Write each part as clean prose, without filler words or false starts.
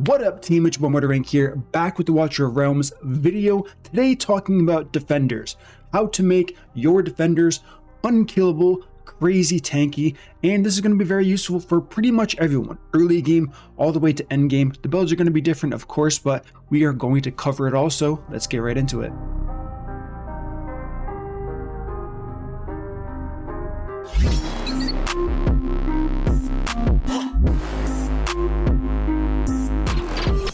What up team, it's your boy morrigan here, back with the Watcher of Realms video. Today talking about defenders, how to make your defenders unkillable, crazy tanky, and this is going to be very useful for pretty much everyone, early game all the way to end game. The builds are going to be different of course, but we are going to cover it all, so let's get right into it.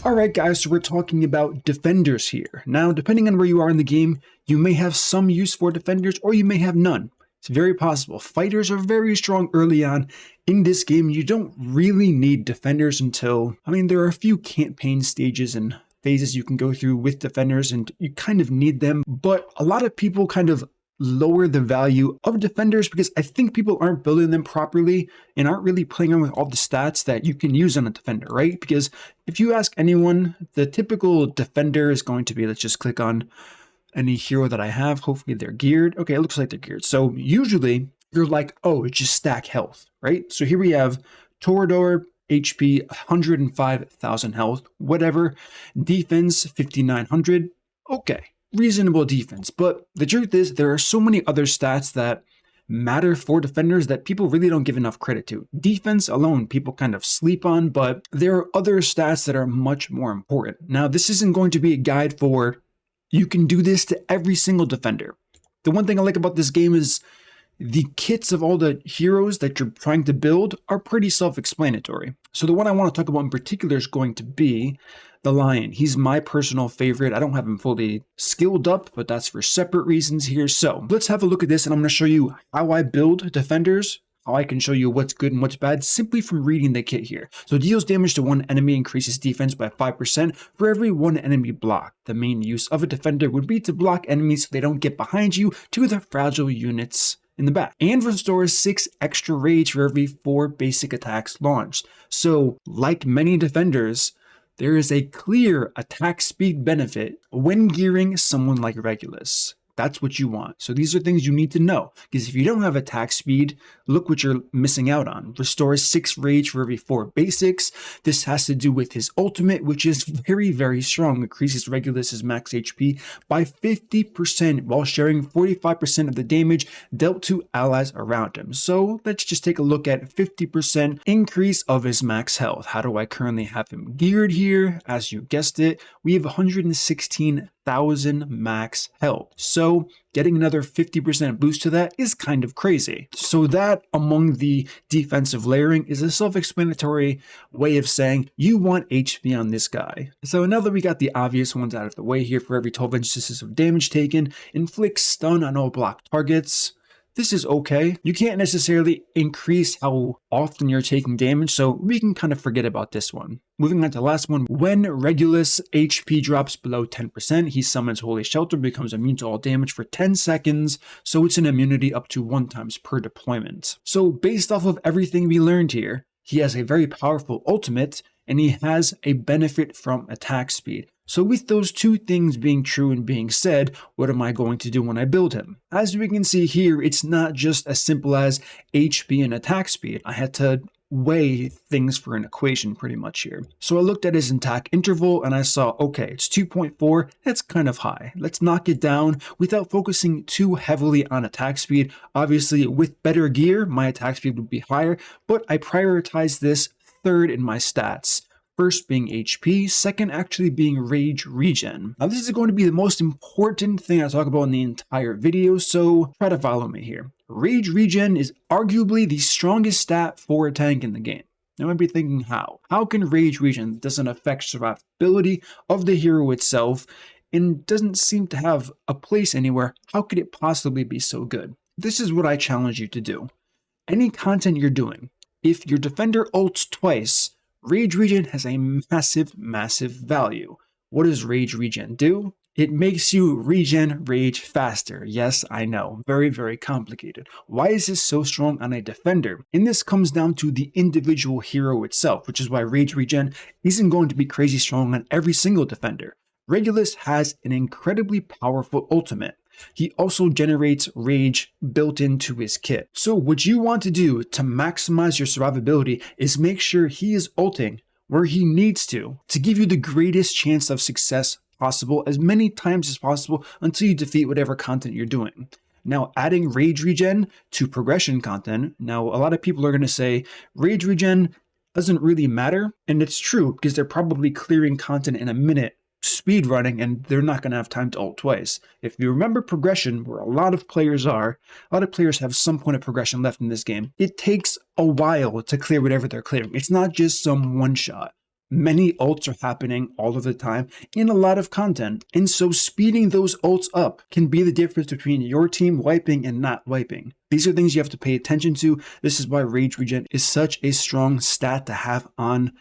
Alright guys, so we're talking about defenders here. Now, depending on where you are in the game, you may have some use for defenders or you may have none. It's very possible. Fighters are very strong early on. In this game, you don't really need defenders until, there are a few campaign stages and phases you can go through with defenders and you kind of need them. But a lot of people kind of lower the value of defenders because I think people aren't building them properly and aren't really playing around with all the stats that you can use on a defender, right? Because if you ask anyone, the typical defender is going to be, let's just click on any hero that I have. Hopefully they're geared. Okay, it looks like they're geared. So usually you're like, oh, it's just stack health, right? So here we have Tauriel, HP 105,000 health, whatever. Defense 5,900. Okay. Reasonable defense, but the truth is there are so many other stats that matter for defenders that people really don't give enough credit to. Defense alone people kind of sleep on, but there are other stats that are much more important. Now, this isn't going to be a guide for you can do this to every single defender. The one thing I like about this game is the kits of all the heroes that you're trying to build are pretty self-explanatory. So the one I want to talk about in particular is going to be the Lion. He's my personal favorite. I don't have him fully skilled up, but that's for separate reasons here. So let's have a look at this and I'm going to show you how I build defenders, how I can show you what's good and what's bad simply from reading the kit here. So deals damage to one enemy, increases defense by 5% for every one enemy blocked. The main use of a defender would be to block enemies so they don't get behind you to the fragile units in the back, and restores 6 extra rage for every 4 basic attacks launched. So like many defenders, there is a clear attack speed benefit when gearing someone like Regulus. That's what you want. So these are things you need to know, because if you don't have attack speed, look what you're missing out on. Restores 6 rage for every 4 basics. This has to do with his ultimate, which is very, very strong. Increases Regulus's max HP by 50% while sharing 45% of the damage dealt to allies around him. So let's just take a look at 50% increase of his max health. How do I currently have him geared here? As you guessed it, we have 116,000 max health. So getting another 50% boost to that is kind of crazy. So that among the defensive layering is a self-explanatory way of saying you want HP on this guy. So now that we got the obvious ones out of the way here, for every 12 instances of damage taken, inflicts stun on all blocked targets. This is okay. You can't necessarily increase how often you're taking damage, so we can kind of forget about this one. Moving on to the last one. When Regulus HP drops below 10%, he summons Holy Shelter, becomes immune to all damage for 10 seconds, so it's an immunity up to 1 time per deployment. So based off of everything we learned here, he has a very powerful ultimate, and he has a benefit from attack speed. So with those two things being true and being said, what am I going to do when I build him? As we can see here, it's not just as simple as HP and attack speed. I had to weigh things for an equation pretty much here. So I looked at his attack interval and I saw, okay, it's 2.4, that's kind of high. Let's knock it down without focusing too heavily on attack speed. Obviously, with better gear, my attack speed would be higher, but I prioritized this third in my stats. First being HP, second actually being rage regen. Now this is going to be the most important thing I talk about in the entire video, so try to follow me here. Rage regen is arguably the strongest stat for a tank in the game. You might be thinking how? How can rage regen doesn't affect survivability of the hero itself and doesn't seem to have a place anywhere? How could it possibly be so good? This is what I challenge you to do. Any content you're doing, if your defender ults twice, Rage Regen has a massive value. What does Rage Regen do? It makes you regen rage faster. Yes, I know, very, very complicated. Why is this so strong on a defender? And this comes down to the individual hero itself, which is why Rage Regen isn't going to be crazy strong on every single defender. Regulus has an incredibly powerful ultimate. He also generates rage built into his kit. So what you want to do to maximize your survivability is make sure he is ulting where he needs to give you the greatest chance of success possible as many times as possible until you defeat whatever content you're doing. Now, adding rage regen to progression content, now a lot of people are going to say rage regen doesn't really matter, and it's true because they're probably clearing content in a minute speed running and they're not going to have time to ult twice. If you remember progression, where a lot of players have some point of progression left in this game. It takes a while to clear whatever they're clearing. It's not just some one shot. Many ults are happening all of the time in a lot of content, and so speeding those ults up can be the difference between your team wiping and not wiping. These are things you have to pay attention to. This is why rage regen is such a strong stat to have on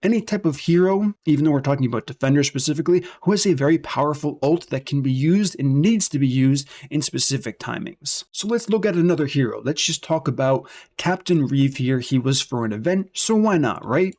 any type of hero, even though we're talking about defenders specifically, who has a very powerful ult that can be used and needs to be used in specific timings. So let's look at another hero. Let's just talk about Captain Reeve here. He was for an event, so why not, right?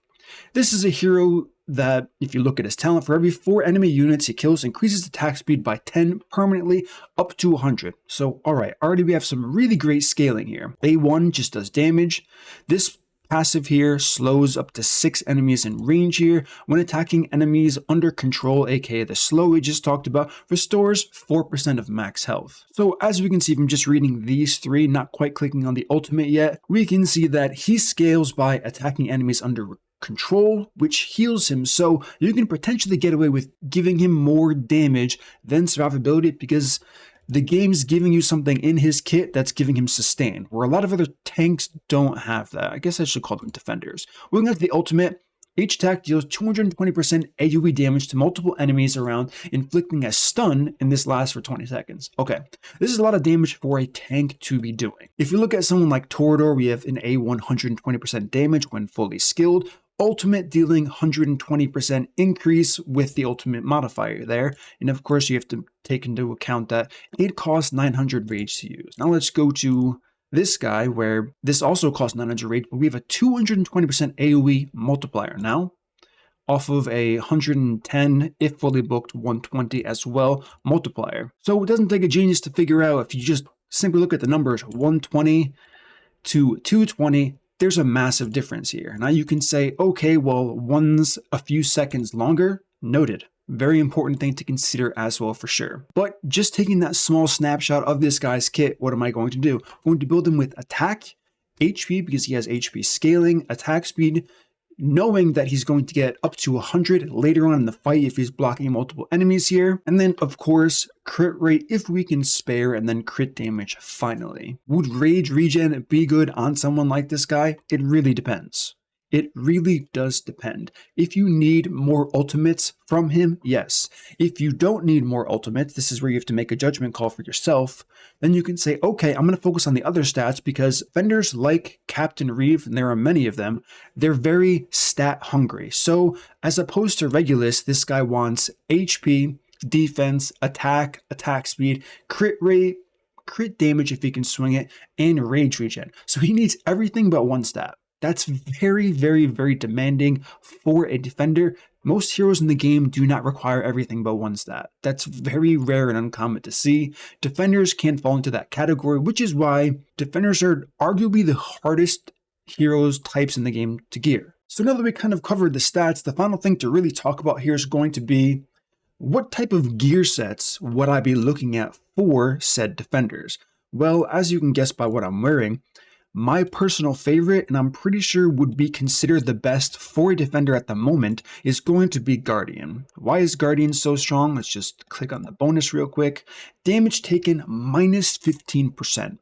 This is a hero that, if you look at his talent, for every 4 enemy units he kills, increases attack speed by 10 permanently up to 100. So, alright, already we have some really great scaling here. A1 just does damage. This passive here slows up to 6 enemies in range here. When attacking enemies under control, aka the slow we just talked about, restores 4% of max health. So as we can see from just reading these 3, not quite clicking on the ultimate yet, we can see that he scales by attacking enemies under control, which heals him, so you can potentially get away with giving him more damage than survivability because the game's giving you something in his kit that's giving him sustain, where a lot of other tanks don't have that. I guess I should call them defenders. Looking at the ultimate, each attack deals 220% AoE damage to multiple enemies around, inflicting a stun, and this lasts for 20 seconds. Okay, this is a lot of damage for a tank to be doing. If you look at someone like Tauriel, we have an A120% damage when fully skilled, ultimate dealing 120% increase with the ultimate modifier there, and of course you have to take into account that it costs 900 rage to use. Now let's go to this guy where this also costs 900 rage, but we have a 220% AoE multiplier now off of a 110 if fully booked 120 as well multiplier. So it doesn't take a genius to figure out, if you just simply look at the numbers 120 to 220, there's a massive difference here. Now you can say, okay, well, one's a few seconds longer. Noted. Very important thing to consider as well for sure. But just taking that small snapshot of this guy's kit, what am I going to do? I'm going to build him with attack, HP because he has HP scaling, attack speed, knowing that he's going to get up to 100 later on in the fight if he's blocking multiple enemies here. And then, of course, crit rate if we can spare, and then crit damage finally. Would rage regen be good on someone like this guy? It really depends. It really does depend. If you need more ultimates from him, yes. If you don't need more ultimates, this is where you have to make a judgment call for yourself, then you can say, okay, I'm going to focus on the other stats because vendors like Captain Reeve, and there are many of them, they're very stat hungry. So as opposed to Regulus, this guy wants HP, defense, attack, attack speed, crit rate, crit damage if he can swing it, and rage regen. So he needs everything but one stat. That's very, very, very demanding for a defender. Most heroes in the game do not require everything but one stat. That's very rare and uncommon to see. Defenders can fall into that category, which is why defenders are arguably the hardest heroes types in the game to gear. So now that we kind of covered the stats, the final thing to really talk about here is going to be what type of gear sets would I be looking at for said defenders? Well, as you can guess by what I'm wearing, my personal favorite, and I'm pretty sure would be considered the best for a defender at the moment, is going to be Guardian. Why is Guardian so strong? Let's just click on the bonus real quick. Damage taken minus 15%.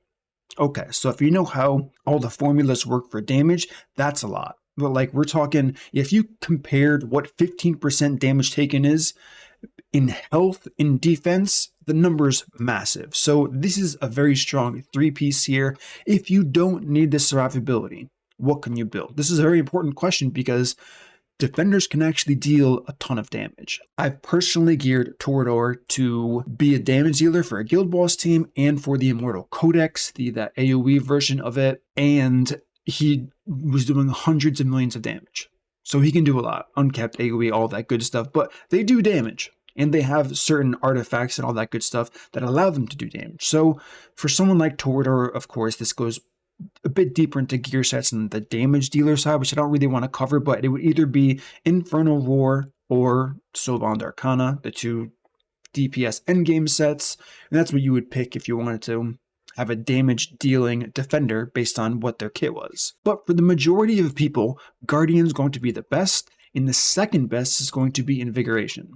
Okay, so if you know how all the formulas work for damage, that's a lot. But like we're talking, if you compared what 15% damage taken is in health, in defense, the number's massive. So this is a very strong 3-piece here. If you don't need the survivability, what can you build? This is a very important question because defenders can actually deal a ton of damage. I've personally geared Tauriel to be a damage dealer for a guild boss team and for the Immortal Codex, that AoE version of it, and he was doing hundreds of millions of damage. So he can do a lot, uncapped AoE, all that good stuff, but they do damage. And they have certain artifacts and all that good stuff that allow them to do damage. So for someone like Tauriel, of course, this goes a bit deeper into gear sets and the damage dealer side, which I don't really want to cover, but it would either be Infernal Roar or Soulbond Arcana, the two DPS endgame sets, and that's what you would pick if you wanted to have a damage dealing defender based on what their kit was. But for the majority of people, Guardian's going to be the best, and the second best is going to be Invigoration.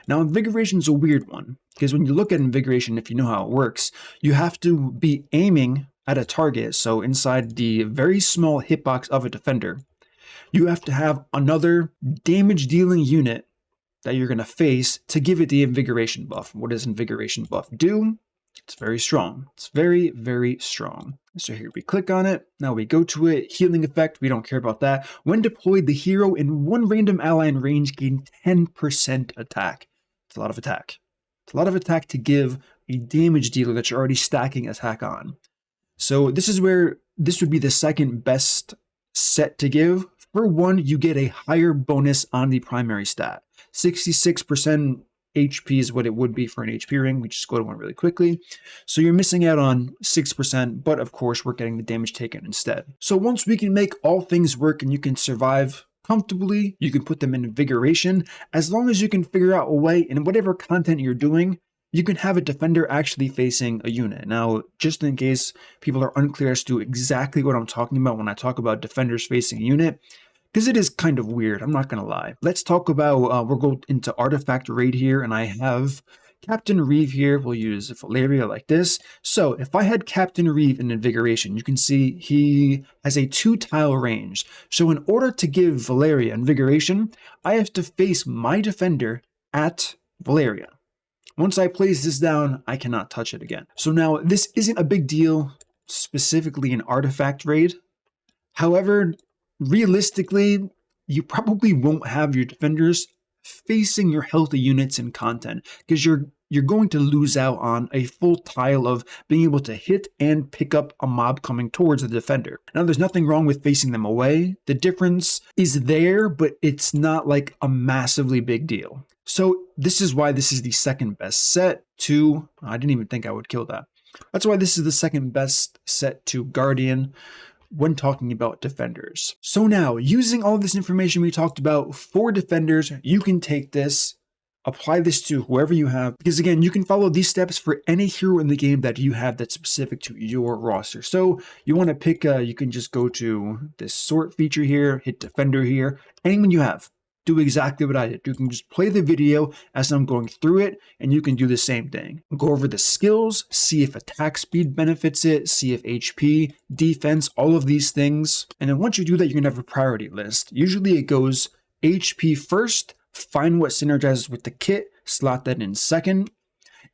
Now, Invigoration is a weird one, because when you look at Invigoration, if you know how it works, you have to be aiming at a target, so inside the very small hitbox of a defender, you have to have another damage dealing unit that you're going to face to give it the Invigoration buff. What does Invigoration buff do? It's very strong. It's very, very strong. So here we click on it. Now we go to it. Healing effect, we don't care about that. When deployed, the hero and one random ally in range gain 10% attack. It's a lot of attack. It's a lot of attack to give a damage dealer that you're already stacking attack on. So this is where this would be the second best set to give. For one, you get a higher bonus on the primary stat. 66% HP is what it would be for an HP ring. We just go to one really quickly. So you're missing out on 6%, but of course we're getting the damage taken instead. So once we can make all things work and you can survive comfortably, you can put them in Invigoration. As long as you can figure out a way in whatever content you're doing, you can have a defender actually facing a unit. Now, just in case people are unclear as to exactly what I'm talking about when I talk about defenders facing a unit, because it is kind of weird, I'm not going to lie. Let's talk about, we'll go into Artifact Raid here, and I have Captain Reeve here. We'll use Valeria like this. So if I had Captain Reeve in Invigoration, you can see he has a 2-tile range. So in order to give Valeria Invigoration, I have to face my defender at Valeria. Once I place this down, I cannot touch it again. So now, this isn't a big deal, specifically in Artifact Raid. However, realistically, you probably won't have your defenders facing your healthy units in content, because you're going to lose out on a full tile of being able to hit and pick up a mob coming towards the defender. Now, there's nothing wrong with facing them away. The difference is there, but it's not like a massively big deal. So this is why this is the second best set to, I didn't even think I would kill that. That's why this is the second best set to Guardian when talking about defenders. So now, using all of this information we talked about for defenders, you can take this, apply this to whoever you have, because again, you can follow these steps for any hero in the game that you have that's specific to your roster. So you want to pick, you can just go to this sort feature here, hit defender here, anyone you have. Do exactly what I did. You can just play the video as I'm going through it, and you can do the same thing. Go over the skills, see if attack speed benefits it, see if HP, defense, all of these things. And then once you do that, you're going to have a priority list. Usually it goes HP first, find what synergizes with the kit, slot that in second.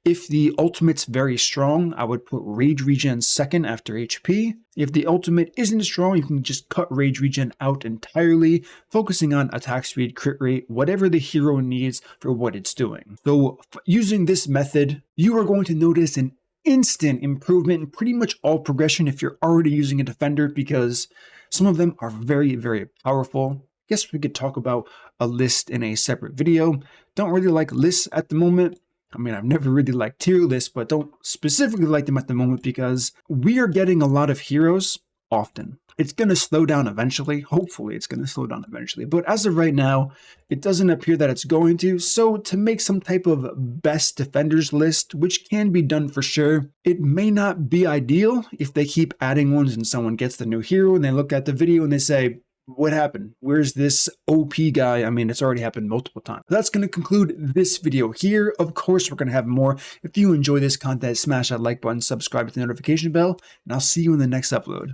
If the ultimate's very strong, I would put Rage Regen second after HP. If the ultimate isn't strong, you can just cut Rage Regen out entirely, focusing on attack speed, crit rate, whatever the hero needs for what it's doing. So using this method, you are going to notice an instant improvement in pretty much all progression if you're already using a defender, because some of them are very, very powerful. I guess we could talk about a list in a separate video. Don't really like lists at the moment. I mean, I've never really liked tier lists, but don't specifically like them at the moment because we are getting a lot of heroes often. It's going to slow down eventually. Hopefully it's going to slow down eventually. But as of right now, it doesn't appear that it's going to. So to make some type of best defenders list, which can be done for sure, it may not be ideal if they keep adding ones and someone gets the new hero and they look at the video and they say, what happened? Where's this OP guy? I mean, it's already happened multiple times. That's going to conclude this video here. Of course, we're going to have more. If you enjoy this content, smash that like button, subscribe to the notification bell, and I'll see you in the next upload.